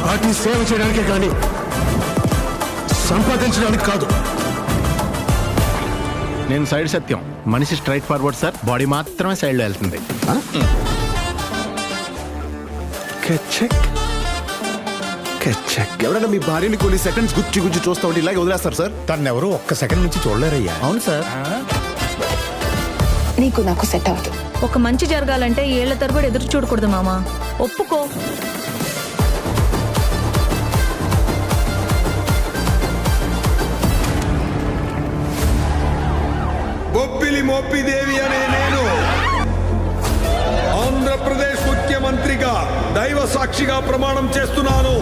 వాటిని సేవ చేయడానికే కానీ సంపాదించడానికి కాదు. నేను సైడ్ సత్యం, మనిషి స్ట్రైట్ ఫార్వర్డ్ సార్, బాడీ మాత్రమే సైడ్లో వెళ్తుంది. ఎవరైనా మీ భార్యని కొన్ని సెకండ్స్ గుచ్చి గుచ్చి చూస్తా ఉంటే ఇలాగే వదిలేస్తారు సార్? తనెవరూ ఒక్క సెకండ్ నుంచి చూడలేరయ్యా. అవును సార్. నీకు నాకు సెట్ అవ్వదు. ఒక మంచి జరగాలంటే ఏళ్ల తరబడి ఎదురు చూడకూడదు మామ, ఒప్పుకో. బొబ్బిలి మోపిదేవి అనే నేను ఆంధ్రప్రదేశ్ ముఖ్యమంత్రిగా దైవ సాక్షిగా ప్రమాణం చేస్తున్నాను.